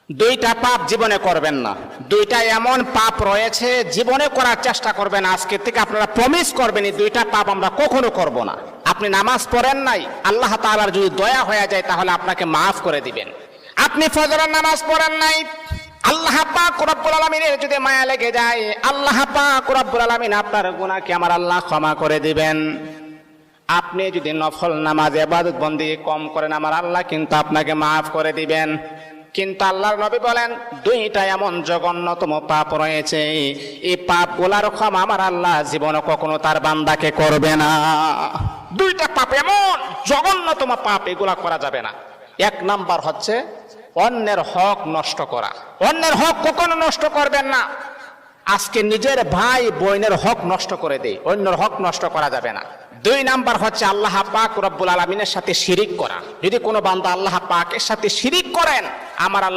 দুইটা পাপ জীবনে করবেন না। দুইটা এমন পাপ রয়েছে জীবনে করার চেষ্টা করবেন, আজকে থেকে আপনারা প্রমিস করবেন এই দুইটা পাপ আমরা কখনো করব না। আপনি নামাজ পড়েন নাই, আল্লাহ তাআলার যদি দয়া হয়ে যায় তাহলে আপনাকে মাফ করে দিবেন। আপনি ফজরের নামাজ পড়েন নাই, আল্লাহ পাক রব্বুল আলামিনের যদি মায়া লেগে যায়, আল্লাহ পাক রব্বুল আলামিন আপনার গুনাহকে আমার আল্লাহ ক্ষমা করে দিবেন। আপনি যদি নফল নামাজ ইবাদত বন্দেগী কম করেন, আমার আল্লাহ কিন্তু আপনাকে মাফ করে দিবেন। কিন্তু আল্লাহর নবী বলেন দুইটা এমন জঘন্যতম পাপ রয়েছে, এই পাপগুলার ক্ষমা আমার আল্লাহ জীবনে কখনো তার বান্দাকে করবে না। দুইটা পাপ এমন জঘন্যতম পাপ, এগুলা করা যাবে না। এক নাম্বার হচ্ছে অন্যের হক নষ্ট করা। অন্যের হক কখনো নষ্ট করবেন না। আজকে নিজের ভাই বোনের হক নষ্ট করে দেয়, অন্যের হক নষ্ট করা যাবে না। দুই নাম্বার হচ্ছে আল্লাহ পাক রব্বুল আলামিনের সাথে শিরিক করা। যদি কোনো বান্দা আল্লাহ পাকের সাথে শিরিক করেন, আমার আল্লাহ